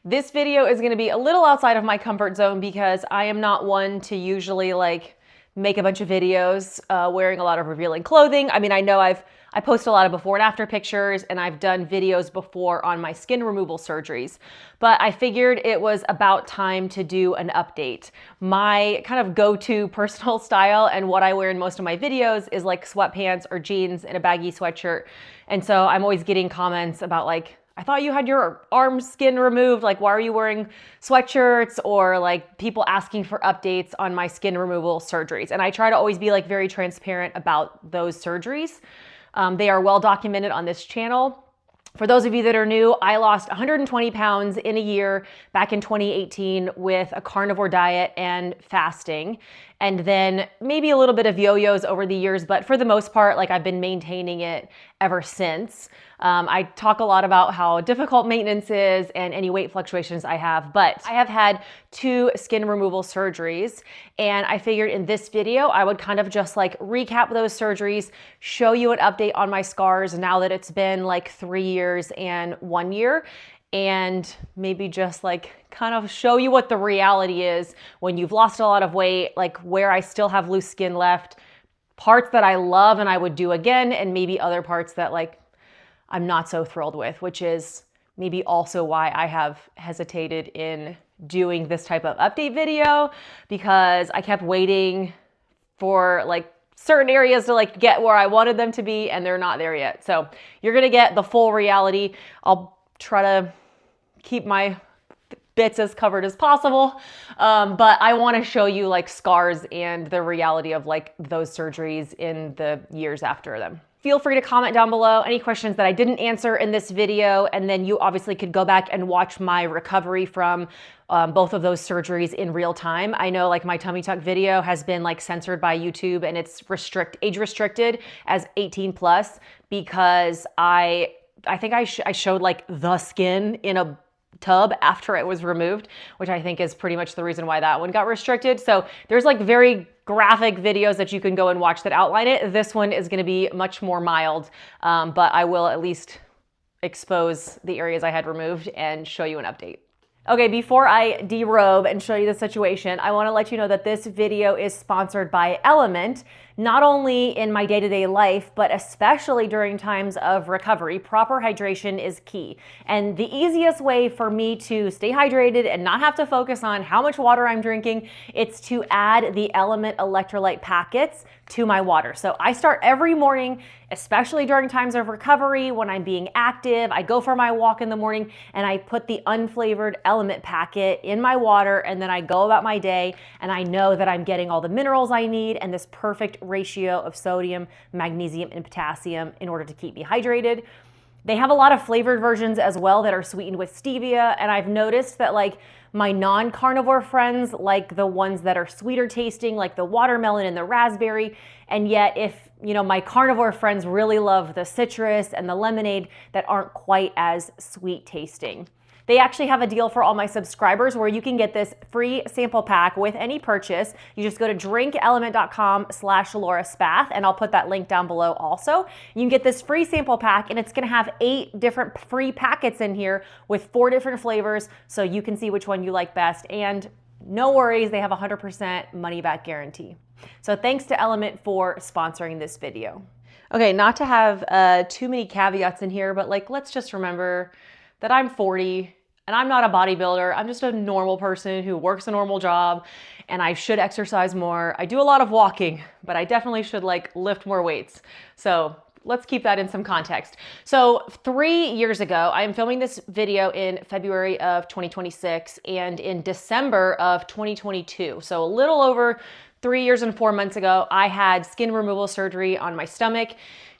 This video is gonna be a little outside of my comfort zone because I am not one to usually make a bunch of videos wearing a lot of revealing clothing. I mean, I know I post a lot of before and after pictures, and I've done videos before on my skin removal surgeries, but I figured it was about time to do an update. My kind of go-to personal style and what I wear in most of my videos is like sweatpants or jeans and a baggy sweatshirt. And so I'm always getting comments about like, I thought you had your arm skin removed. Like, why are you wearing sweatshirts? Or like people asking for updates on my skin removal surgeries. And I try to always be like very transparent about those surgeries. They are well documented on this channel. For those of you that are new, I lost 120 pounds in a year back in 2018 with a carnivore diet and fasting. And then maybe a little bit of yo-yos over the years, but for the most part, like I've been maintaining it ever since. I talk a lot about how difficult maintenance is and any weight fluctuations I have, but I have had 2 skin removal surgeries, and I figured in this video, I would kind of just like recap those surgeries, show you an update on my scars now that it's been like 3 years and 1 year, and maybe just like kind of show you what the reality is when you've lost a lot of weight, like where I still have loose skin left, parts that I love and I would do again, and maybe other parts that like I'm not so thrilled with, which is maybe also why I have hesitated in doing this type of update video, because I kept waiting for like certain areas to like get where I wanted them to be, and they're not there yet. So you're gonna get the full reality. I'll try to keep my bits as covered as possible, but I want to show you like scars and the reality of like those surgeries in the years after them. Feel free to comment down below any questions that I didn't answer in this video, and then you obviously could go back and watch my recovery from both of those surgeries in real time. I know like my tummy tuck video has been like censored by YouTube, and it's age restricted as 18 plus because I think I showed like the skin in a tub after it was removed, which I think is pretty much the reason why that one got restricted. So there's like very graphic videos that you can go and watch that outline it. This one is going to be much more mild, but I will at least expose the areas I had removed and show you an update. Okay, before I derobe and show you the situation, I want to let you know that this video is sponsored by Element. Not only in my day-to-day life, but especially during times of recovery, proper hydration is key. And the easiest way for me to stay hydrated and not have to focus on how much water I'm drinking, it's to add the Element electrolyte packets to my water. So I start every morning, especially during times of recovery, when I'm being active, I go for my walk in the morning and I put the unflavored Element packet in my water, and then I go about my day, and I know that I'm getting all the minerals I need and this perfect ratio of sodium, magnesium, and potassium in order to keep me hydrated. They have a lot of flavored versions as well that are sweetened with stevia, and I've noticed that like my non-carnivore friends like the ones that are sweeter tasting, like the watermelon and the raspberry, and yet if my carnivore friends really love the citrus and the lemonade that aren't quite as sweet tasting. They actually have a deal for all my subscribers where you can get this free sample pack with any purchase. You just go to drinkelement.com/LauraSpath, and I'll put that link down below also. You can get this free sample pack, and it's gonna have 8 different free packets in here with 4 different flavors, so you can see which one you like best. And no worries, they have a 100% money back guarantee. So thanks to Element for sponsoring this video. Okay, not to have too many caveats in here, but like let's just remember that I'm 40 and I'm not a bodybuilder. I'm just a normal person who works a normal job, and I should exercise more. I do a lot of walking, but I definitely should like lift more weights. So let's keep that in some context. So 3 years ago, I am filming this video in February of 2026 and in December of 2022. So a little over 3 years and 4 months ago, I had skin removal surgery on my stomach.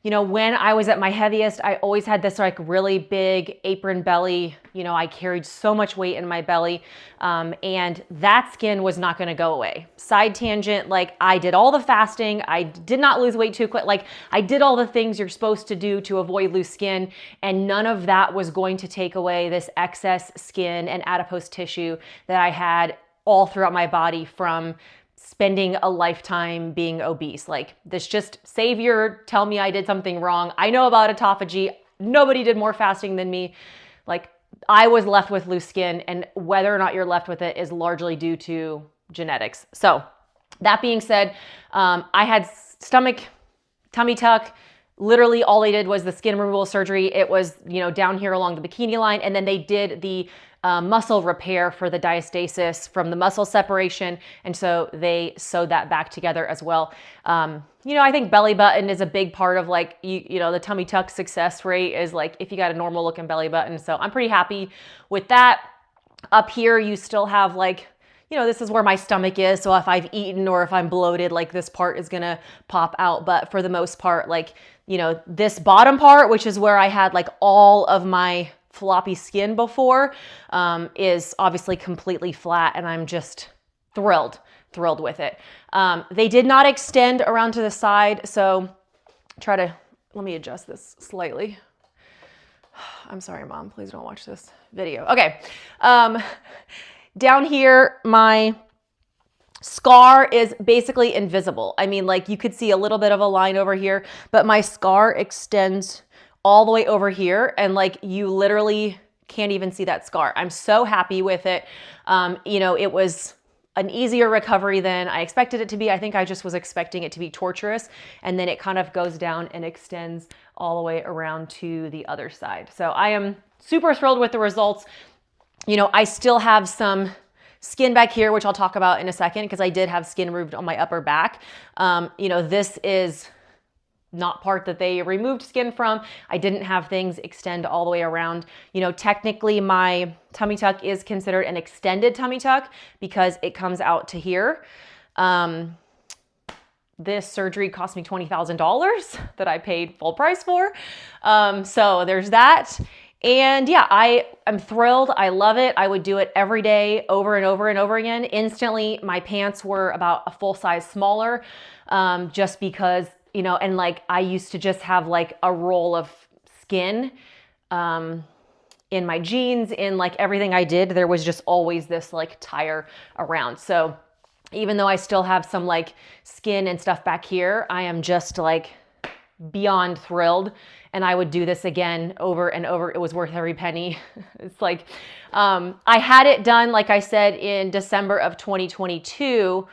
When I was at my heaviest, I always had this like really big apron belly. I carried so much weight in my belly, and that skin was not gonna go away. Side tangent, like I did all the fasting. I did not lose weight too quick. Like I did all the things you're supposed to do to avoid loose skin, and none of that was going to take away this excess skin and adipose tissue that I had all throughout my body from spending a lifetime being obese. Like this just savior, tell me I did something wrong. I know about autophagy. Nobody did more fasting than me. Like I was left with loose skin, and whether or not you're left with it is largely due to genetics. So that being said, I had stomach, tummy tuck. Literally all they did was the skin removal surgery. It was, down here along the bikini line. And then they did the muscle repair for the diastasis from the muscle separation. And so they sewed that back together as well. I think belly button is a big part of like, the tummy tuck success rate is like if you got a normal looking belly button. So I'm pretty happy with that. Up here, you still have like, this is where my stomach is. So if I've eaten or if I'm bloated, like this part is going to pop out. But for the most part, like, this bottom part, which is where I had like all of my floppy skin before, is obviously completely flat, and I'm just thrilled with it. They did not extend around to the side. So let me adjust this slightly. I'm sorry, Mom, please don't watch this video. Okay. Down here, my scar is basically invisible. I mean, like you could see a little bit of a line over here, but my scar extends all the way over here, and like you literally can't even see that scar. I'm so happy with it. It was an easier recovery than I expected it to be. I think I just was expecting it to be torturous, and then it kind of goes down and extends all the way around to the other side. So I am super thrilled with the results. I still have some skin back here, which I'll talk about in a second, because I did have skin removed on my upper back. This is not part that they removed skin from. I didn't have things extend all the way around. Technically my tummy tuck is considered an extended tummy tuck because it comes out to here. This surgery cost me $20,000 that I paid full price for. So there's that. And yeah, I am thrilled. I love it. I would do it every day over and over and over again. Instantly, my pants were about a full size smaller, just because, and like I used to just have like a roll of skin in my jeans, in like everything I did. There was just always this like tire around. So even though I still have some like skin and stuff back here, I am just like beyond thrilled, and I would do this again over and over. It was worth every penny. It's like, I had it done, like I said, in December of 2022,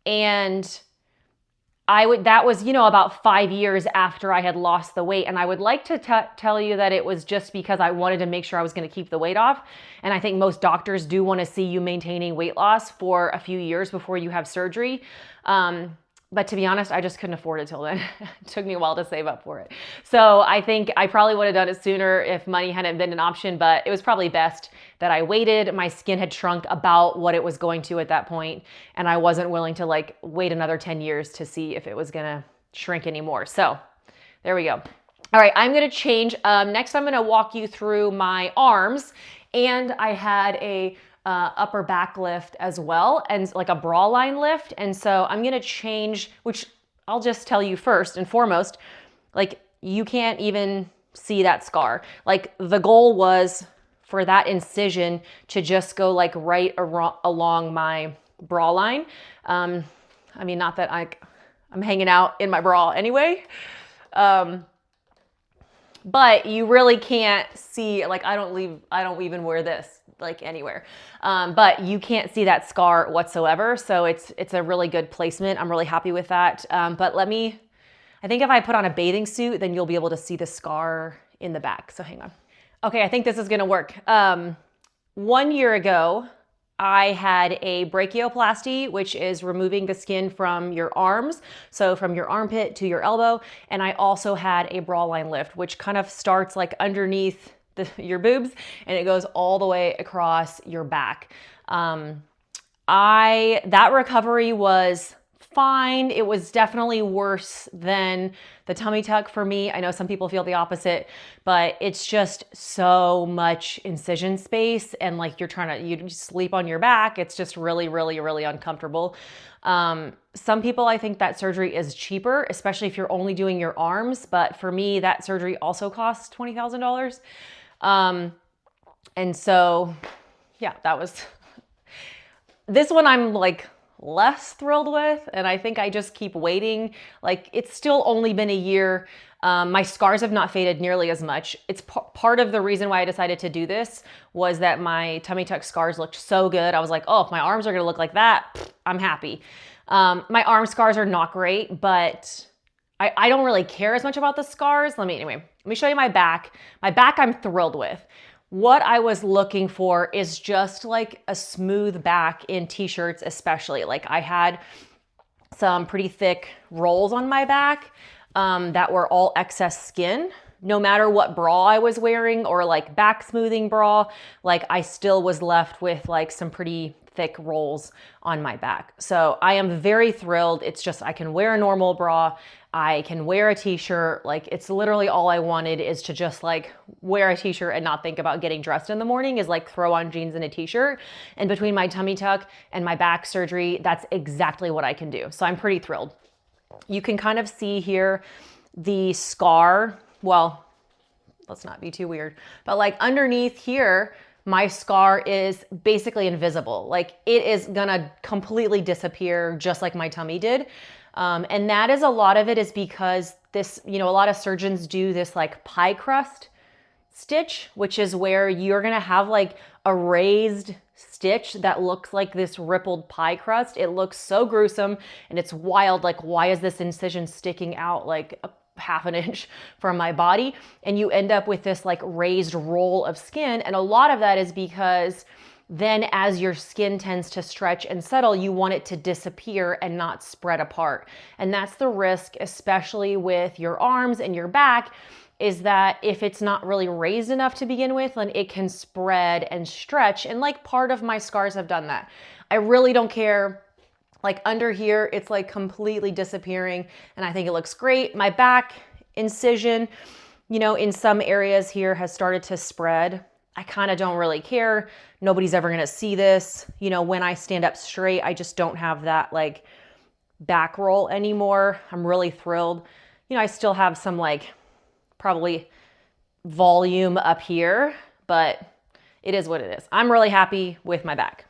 and that was, about 5 years after I had lost the weight. And I would like to tell you that it was just because I wanted to make sure I was going to keep the weight off. And I think most doctors do want to see you maintaining weight loss for a few years before you have surgery. But to be honest, I just couldn't afford it till then. It took me a while to save up for it. So I think I probably would have done it sooner if money hadn't been an option, but it was probably best that I waited. My skin had shrunk about what it was going to at that point, and I wasn't willing to like wait another 10 years to see if it was gonna shrink anymore. So there we go. All right, I'm gonna change. Next, I'm gonna walk you through my arms, and I had a upper back lift as well, and like a bra line lift. And so I'm going to change, which I'll just tell you first and foremost, like you can't even see that scar. Like the goal was for that incision to just go like right along my bra line. I mean, not that I'm hanging out in my bra anyway. But you really can't see, like I don't even wear this like anywhere. But you can't see that scar whatsoever. So it's a really good placement. I'm really happy with that. But I think if I put on a bathing suit, then you'll be able to see the scar in the back. So hang on. Okay, I think this is gonna work. 1 year ago, I had a brachioplasty, which is removing the skin from your arms, so from your armpit to your elbow. And I also had a bra line lift, which kind of starts like underneath your boobs, and it goes all the way across your back. That recovery was fine. It was definitely worse than the tummy tuck for me. I know some people feel the opposite, but it's just so much incision space, and like you sleep on your back. It's just really, really, really uncomfortable. Some people, I think that surgery is cheaper, especially if you're only doing your arms. But for me, that surgery also costs $20,000. And so, yeah, this one I'm like less thrilled with, and I think I just keep waiting. Like it's still only been a year. My scars have not faded nearly as much. It's part of the reason why I decided to do this was that my tummy tuck scars looked so good. I was like, oh, if my arms are gonna look like that, I'm happy. My arm scars are not great, but I don't really care as much about the scars. Let me show you my back. My back I'm thrilled with. What I was looking for is just like a smooth back in t-shirts, especially. Like I had some pretty thick rolls on my back that were all excess skin. No matter what bra I was wearing or like back smoothing bra, like I still was left with like some pretty thick rolls on my back. So I am very thrilled. It's just, I can wear a normal bra. I can wear a t-shirt. Like it's literally all I wanted is to just like wear a t-shirt and not think about getting dressed in the morning, is like throw on jeans and a t-shirt. And between my tummy tuck and my back surgery, that's exactly what I can do. So I'm pretty thrilled. You can kind of see here the scar. Well, let's not be too weird, but like underneath here, my scar is basically invisible. Like it is gonna completely disappear just like my tummy did. And that is, a lot of it is because this, a lot of surgeons do this like pie crust stitch, which is where you're gonna have like a raised stitch that looks like this rippled pie crust. It looks so gruesome and it's wild. Like, why is this incision sticking out like a half an inch from my body? And you end up with this like raised roll of skin. And a lot of that is because then as your skin tends to stretch and settle, you want it to disappear and not spread apart. And that's the risk, especially with your arms and your back, is that if it's not really raised enough to begin with, then it can spread and stretch. And like part of my scars have done that. I really don't care. Like under here, it's like completely disappearing and I think it looks great. My back incision, in some areas here has started to spread. I kind of don't really care. Nobody's ever going to see this. When I stand up straight, I just don't have that like back roll anymore. I'm really thrilled. I still have some like probably volume up here, but it is what it is. I'm really happy with my back.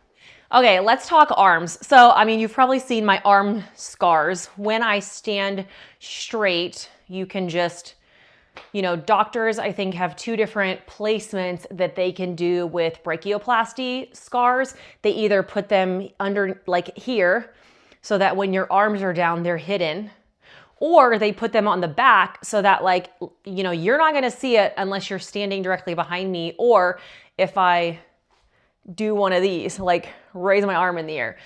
Okay, let's talk arms. So, you've probably seen my arm scars. When I stand straight, you can just, doctors, I think, have two different placements that they can do with brachioplasty scars. They either put them under like here so that when your arms are down, they're hidden, or they put them on the back so that like, you're not gonna see it unless you're standing directly behind me, or if I do one of these, like raise my arm in the air.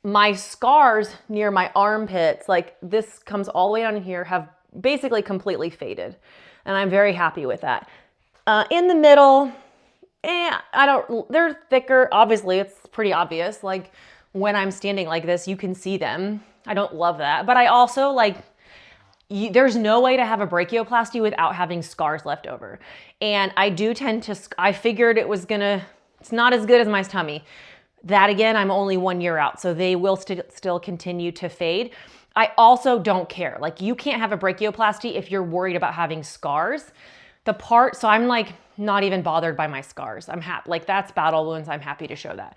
My scars near my armpits, like this comes all the way down here, have basically completely faded. And I'm very happy with that. In the middle, they're thicker. Obviously, it's pretty obvious. Like when I'm standing like this, you can see them. I don't love that. But I also there's no way to have a brachioplasty without having scars left over. And I do tend to, I figured it's not as good as my tummy. That again, I'm only 1 year out, so they will still continue to fade. I also don't care. Like you can't have a brachioplasty if you're worried about having scars. So I'm like not even bothered by my scars. I'm happy, like that's battle wounds. I'm happy to show that.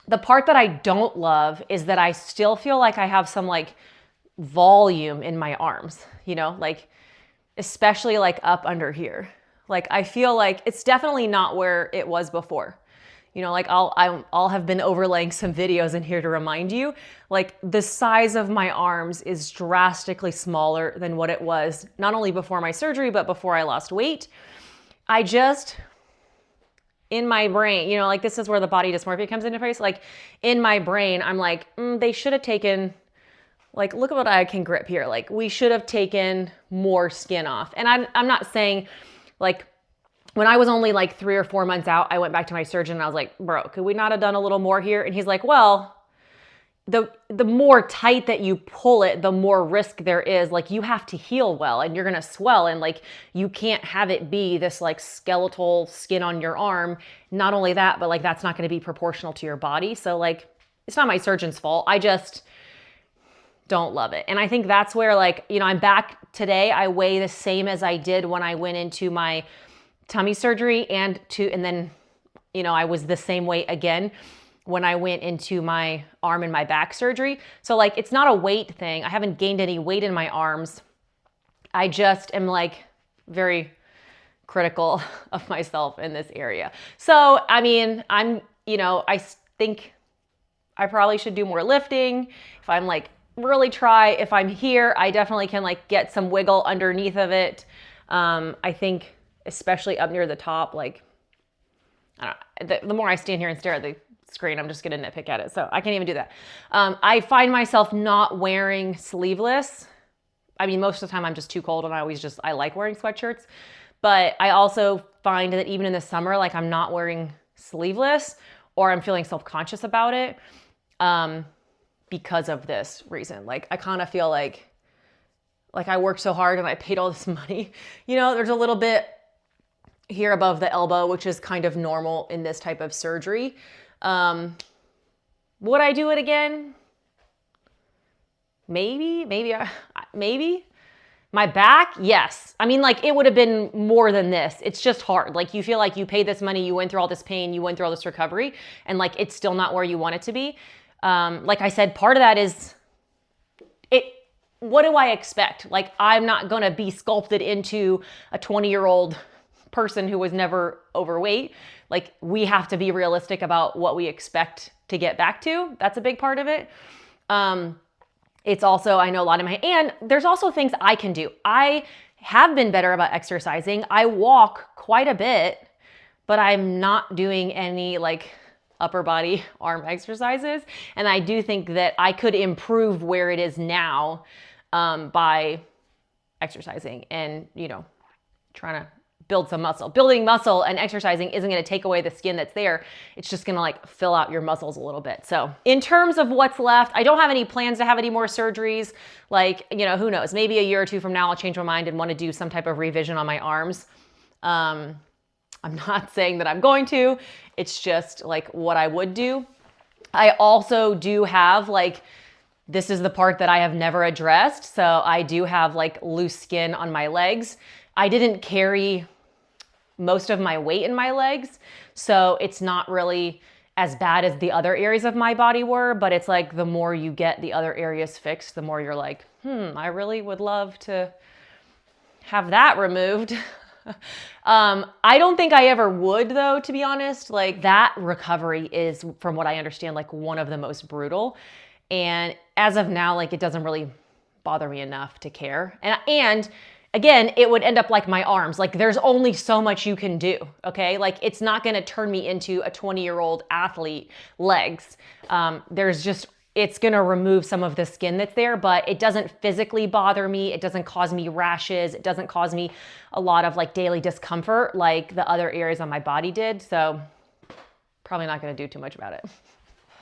The part that I don't love is that I still feel like I have some like volume in my arms, like especially like up under here. Like I feel like it's definitely not where it was before. Like I'll have been overlaying some videos in here to remind you, like the size of my arms is drastically smaller than what it was, not only before my surgery, but before I lost weight. In my brain, like this is where the body dysmorphia comes into place. Like in my brain, I'm like, they should have taken, like, look at what I can grip here. Like we should have taken more skin off. And I'm not saying like, when I was only like 3 or 4 months out, I went back to my surgeon and I was like, bro, could we not have done a little more here? And he's like, well, the more tight that you pull it, the more risk there is. Like you have to heal well and you're gonna swell, and like you can't have it be this like skeletal skin on your arm. Not only that, but like that's not gonna be proportional to your body. So like, it's not my surgeon's fault. I just don't love it. And I think that's where like, I'm back today. I weigh the same as I did when I went into my tummy surgery and then, I was the same weight again when I went into my arm and my back surgery. So like, it's not a weight thing. I haven't gained any weight in my arms. I just am like very critical of myself in this area. So, I mean, I think I probably should do more lifting. If I'm like really try, if I'm here, I definitely can like get some wiggle underneath of it. I think especially up near the top, like, I don't know, the more I stand here and stare at the screen, I'm just gonna nitpick at it. So I can't even do that. I find myself not wearing sleeveless. I mean, most of the time I'm just too cold and I like wearing sweatshirts. But I also find that even in the summer, like I'm not wearing sleeveless or I'm feeling self-conscious about it because of this reason. Like I kind of feel like I worked so hard and I paid all this money. You know, there's a little bit here above the elbow, which is kind of normal in this type of surgery. Would I do it again? Maybe. My back, yes. I mean, like it would have been more than this. It's just hard. Like you feel like you paid this money, you went through all this pain, you went through all this recovery, and like it's still not where you want it to be. Like I said, part of that is what do I expect? Like I'm not gonna be sculpted into a 20-year-old person who was never overweight. Like we have to be realistic about what we expect to get back to. That's a big part of it. It's also, I know a lot of and there's also things I can do. I have been better about exercising. I walk quite a bit, but I'm not doing any like upper body arm exercises. And I do think that I could improve where it is now by exercising and, trying to build some muscle. Building muscle and exercising isn't going to take away the skin that's there. It's just going to like fill out your muscles a little bit. So in terms of what's left, I don't have any plans to have any more surgeries. Like, who knows, maybe a year or two from now, I'll change my mind and want to do some type of revision on my arms. I'm not saying that I'm going to, it's just like what I would do. I also do have like, this is the part that I have never addressed. So I do have like loose skin on my legs. I didn't carry most of my weight in my legs, so it's not really as bad as the other areas of my body were, but it's like the more you get the other areas fixed, the more you're like, I really would love to have that removed. I don't think I ever would though, to be honest. Like that recovery is, from what I understand, like one of the most brutal. And as of now, like it doesn't really bother me enough to care. And again, it would end up like my arms. Like there's only so much you can do, okay? Like it's not gonna turn me into a 20-year-old athlete legs. It's gonna remove some of the skin that's there, but it doesn't physically bother me. It doesn't cause me rashes. It doesn't cause me a lot of like daily discomfort like the other areas on my body did. So probably not gonna do too much about it.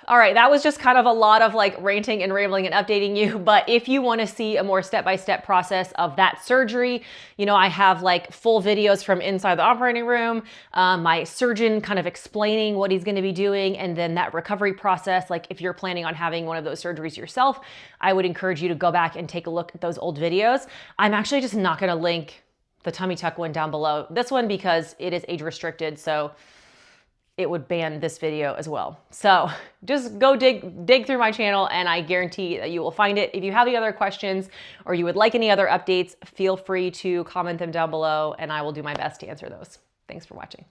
All right, that was just kind of a lot of like ranting and rambling and updating you. But if you want to see a more step-by-step process of that surgery, I have like full videos from inside the operating room, my surgeon kind of explaining what he's going to be doing, and then that recovery process. Like if you're planning on having one of those surgeries yourself, I would encourage you to go back and take a look at those old videos. I'm actually just not going to link the tummy tuck one down below this one because it is age restricted. So it would ban this video as well. So just go dig through my channel and I guarantee that you will find it. If you have any other questions or you would like any other updates, feel free to comment them down below and I will do my best to answer those. Thanks for watching.